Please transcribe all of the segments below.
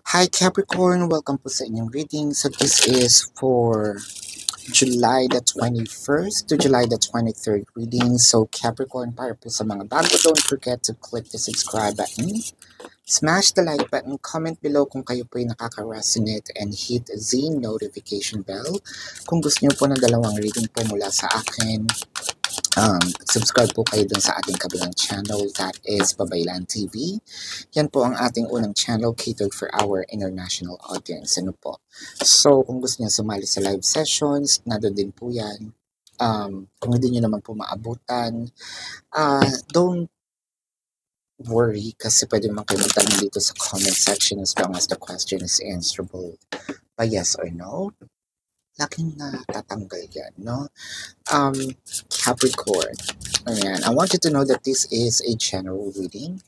Hi Capricorn, welcome po sa inyong reading. So this is for July the 21st to July the 23rd reading. So Capricorn, para po sa mga bago, don't forget to click the subscribe button, smash the like button, comment below kung kayo po ay nakaka-resonate, and hit the notification bell kung gusto niyo po ng dalawang reading po mula sa akin. Subscribe po kayo dun sa ating kabilang channel, that is Babaylan TV. Yan po ang ating unang channel catered for our international audience. Ano po? So, kung gusto niyo sumali sa live sessions, nandun din po yan. Kung hindi niyo naman po maabutan, don't worry kasi pwede naman kayo magtanong dito sa comment section as long as the question is answerable by yes or no. Laking natatanggal yan, no? Capricorn. Ayan. I want you to know that this is a general reading.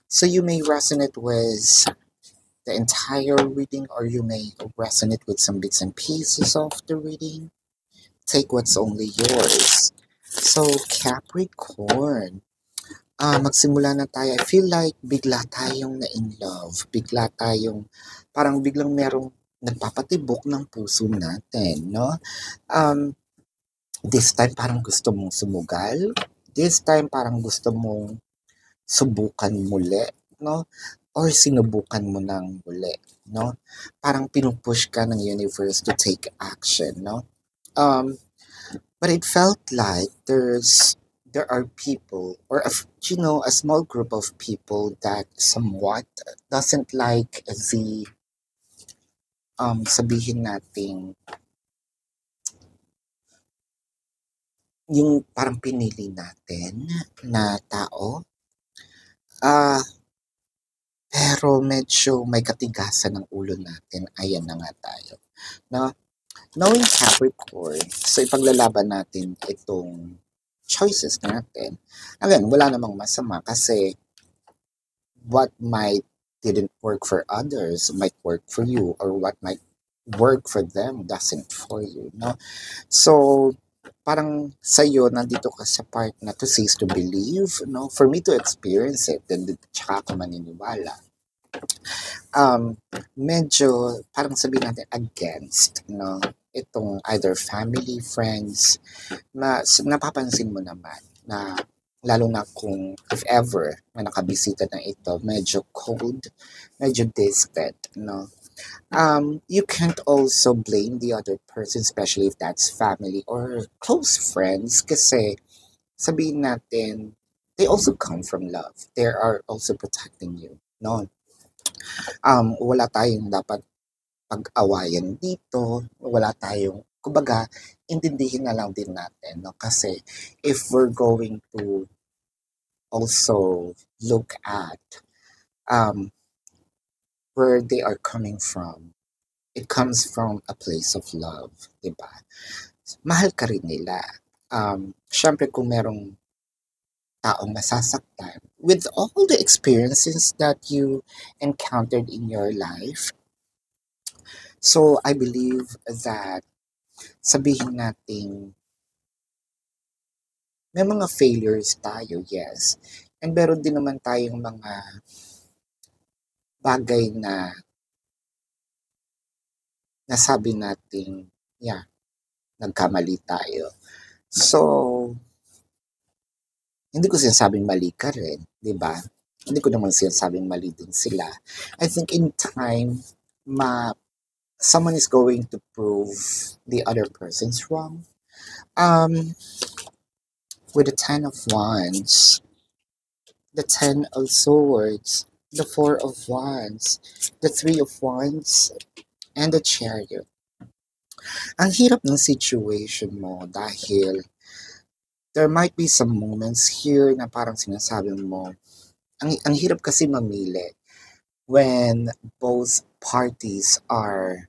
So you may resonate with the entire reading or you may resonate with some bits and pieces of the reading. Take what's only yours. So Capricorn, magsimula na tayo. I feel like bigla tayong na-in love. Bigla tayong, parang biglang merong nagpapatibok ng puso natin, no? This time parang gusto mong sumugal. This time parang gusto mong subukan muli, no? Or sinubukan mo ng muli, no? Parang pinupush ka ng universe to take action, no? But it felt like there are people or a small group of people that somewhat doesn't like the sabihin nating yung parang pinili natin na tao. Pero medyo may katigasan ng ulo natin. Ayan na nga tayo. No? Knowing Capricorn, so ipaglalaban natin itong choices natin. Again, wala namang masama kasi what might didn't work for others might work for you, or what might work for them doesn't for you, no? So, parang sa'yo, nandito ka sa part na to cease to believe, no? For me to experience it, then tsaka ako maniniwala. Medyo parang sabihin natin against, no? Itong either family, friends, napapansin mo naman na lalo na kung if ever na nakabisita na ito, medyo cold, medyo distant, no? You can't also blame the other person, especially if that's family or close friends, kasi sabihin natin, they also come from love. They are also protecting you, no? Wala tayong dapat pag-awayan dito, wala tayong, kumbaga, intindihin na lang din natin, no? Kasi if we're going to also look at where they are coming from, it comes from a place of love, diba? Mahal ka rin nila. Syempre kung merong taong nasasaktan, with all the experiences that you encountered in your life, so I believe that sabihin natin may mga failures tayo, yes. And meron din naman tayong mga bagay na nasabi nating, yeah, nagkamali tayo. So, hindi ko sinasabing mali ka rin, di ba? Hindi ko naman sinasabing mali din sila. I think in time, someone is going to prove the other person's wrong. With the Ten of Wands, the Ten of Swords, the Four of Wands, the Three of Wands, and the Chariot. Ang hirap ng situation mo dahil there might be some moments here na parang sinasabi mo, ang hirap kasi mamili when both parties are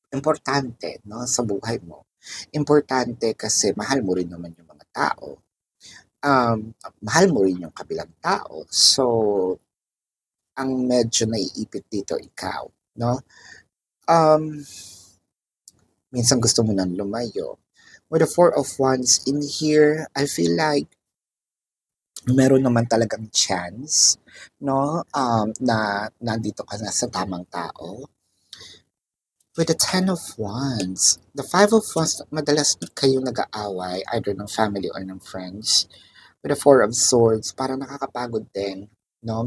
importante, no, sa buhay mo. Importante kasi mahal mo rin naman yung mga tao. Mahal mo rin yung kabilang tao. So, ang medyo naiipit dito ikaw, no? Minsan gusto mo nang lumayo. With the Four of Wands in here, I feel like meron naman talagang chance, no, na nandito ka na sa tamang tao. With the Ten of Wands, the Five of Wands, madalas kayong nag-aaway, either ng family or ng friends. With the Four of Swords, parang nakakapagod din, no,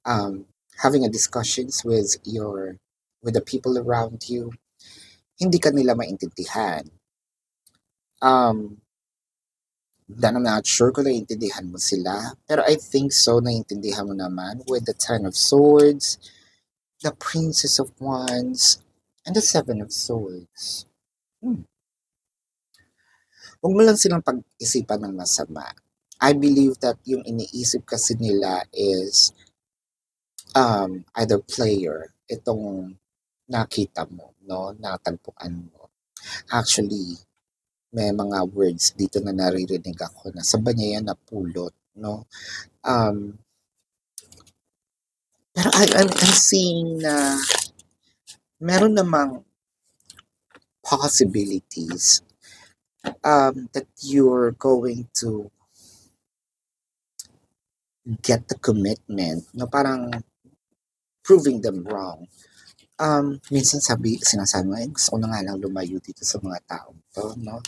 um, having a discussions with the people around you. Hindi ka nila maintindihan. Um, then I'm not sure kung naiintindihan mo sila. Pero I think so, naiintindihan mo naman with the Ten of Swords, the Princess of Wands, and the Seven of Swords. Huwag mo lang silang pag-isipan ng masama. I believe that yung iniisip kasi nila is either player, itong nakita mo, no, natagpuan mo. Actually, may mga words dito na naririnig ako na sa ba niya yan napulot, no? Pero I'm seeing na meron namang possibilities that you're going to get the commitment, no? Parang proving them wrong. Minsan sinasabi mo, gusto ko na nga lang lumayo dito sa mga taong to, no?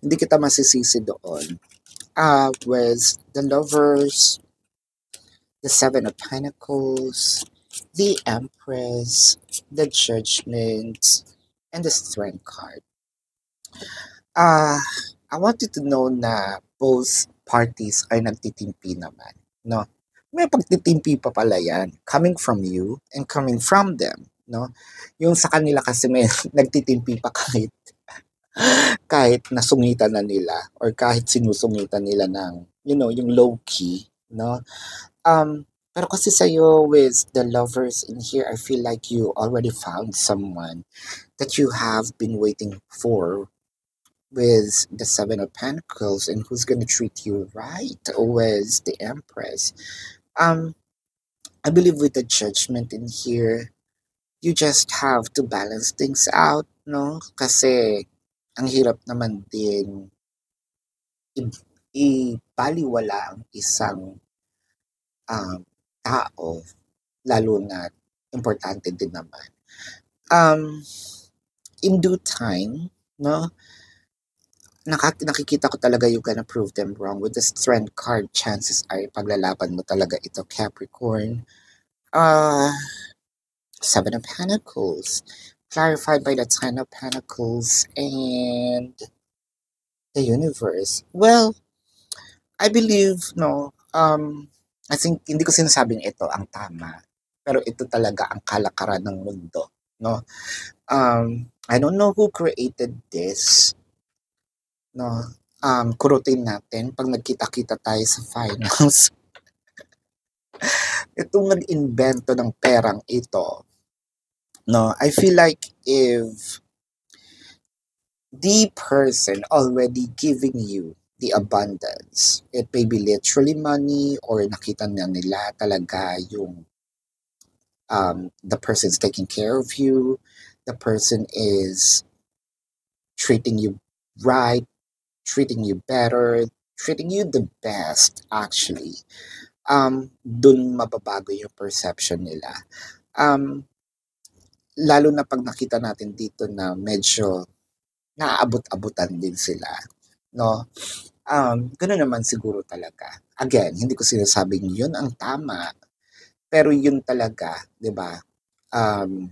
Hindi kita masisisi doon. With the Lovers, the Seven of Pentacles, the Empress, the Judgment, and the Strength card. I want you to know na both parties ay nagtitimpi naman, no? May pagtitimpi pa pala yan, coming from you and coming from them, no? Yung sa kanila kasi may nagtitimpi pa kahit nasungitan na nila or kahit sinusungitan nila ng, yung low key, no? Pero kasi sa'yo with the Lovers in here, I feel like you already found someone that you have been waiting for with the Seven of Pentacles and who's gonna treat you right with the Empress. I believe with the Judgment in here, you just have to balance things out, no? Kasi ang hirap naman din ibaliwala ang isang tao, lalo na importante din naman. In due time, no, nakikita ko talaga you're gonna prove them wrong. With the Strength card, chances ay paglalaban mo talaga ito, Capricorn. Seven of Pentacles, clarified by the Ten of Pentacles and the Universe. Well, I believe, no, I think, hindi ko sinasabing ito ang tama, pero ito talaga ang kalakaran ng mundo, no? I don't know who created this, no? Kurutin natin pag nagkita-kita tayo sa finals. Itong nag-invento ng perang ito, no? I feel like if the person already giving you the abundance, it may be literally money or nakita na nila talaga yung the person's taking care of you, the person is treating you right, treating you better, treating you the best actually. Dun mababago yung perception nila. Lalo na pag nakita natin dito na medyo naaabot-abutan din sila, no? Gano'n naman siguro talaga. Again, hindi ko sinasabing yun ang tama, pero yun talaga, 'di ba? Ang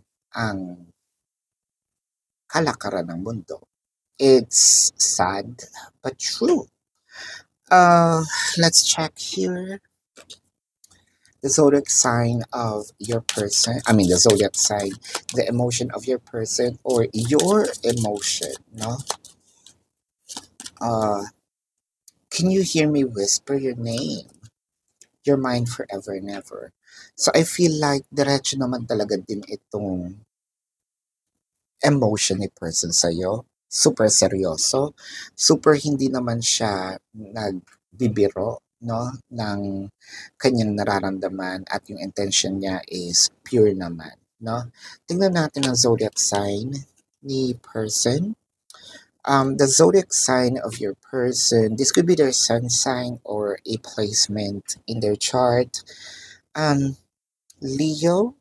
kalakaran ng mundo. It's sad but true. Let's check here. The zodiac sign of your person, the zodiac sign, the emotion of your person or your emotion, no? Can you hear me whisper your name? Your mind forever and ever. So I feel like diretso naman talaga din itong emotion ni person sa'yo. Super seryoso. Super hindi naman siya nagbibiro, no, ng kanyang nararamdaman at yung intention niya is pure naman, no? Tingnan natin ang zodiac sign ni person. The zodiac sign of your person. This could be their sun sign or a placement in their chart. Leo,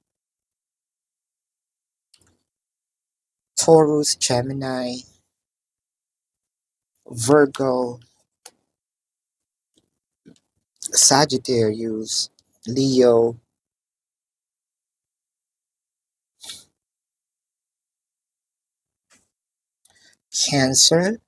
Taurus, Gemini, Virgo, Sagittarius, Leo, Cancer.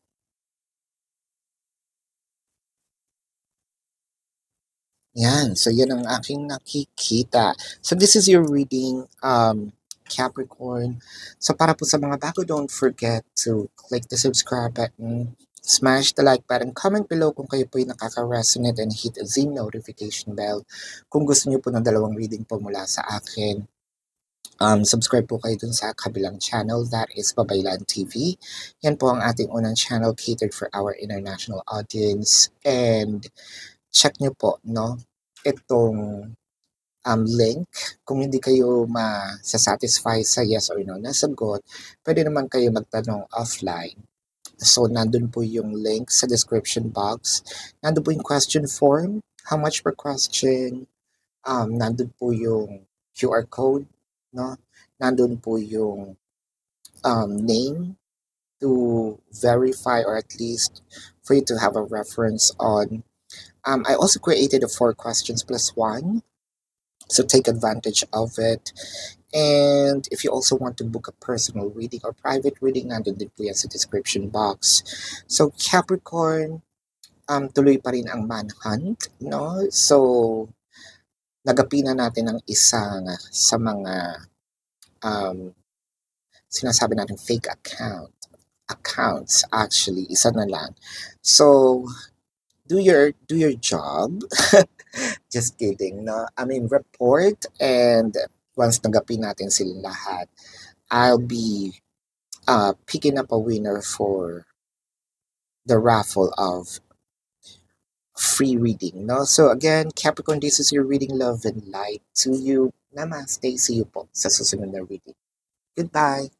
Yan. So, yan ang aking nakikita. So, this is your reading, Capricorn. So, para po sa mga bago, don't forget to click the subscribe button, smash the like button, comment below kung kayo po ay nakaka-resonate, and hit the notification bell kung gusto niyo po ng dalawang reading po mula sa akin. Subscribe po kayo dun sa kabilang channel, that is Babaylan TV. Yan po ang ating unang channel catered for our international audience. And check nyo po, no, itong link. Kung hindi kayo masasatisfy sa yes or no na sagot, pwede naman kayo magtanong offline. So, nandun po yung link sa description box. Nandun po yung question form, how much per question. Nandun po yung QR code, no? Nandun po yung name to verify, or at least for you to have a reference on. I also created a 4 questions plus 1, so take advantage of it. And if you also want to book a personal reading or private reading, nandun din po yan sa description box. So, Capricorn, tuloy pa rin ang manhunt, no? So, nagapi na natin ang isang sa mga sinasabi natin fake accounts. Actually, isa na lang. So, do your job. Just kidding, no? I mean, report, and once nagapi natin silang lahat, I'll be picking up a winner for the raffle of free reading, no? So again, Capricorn, this is your reading. Love and light to you. Namaste. See you po sa susunod na reading. Goodbye.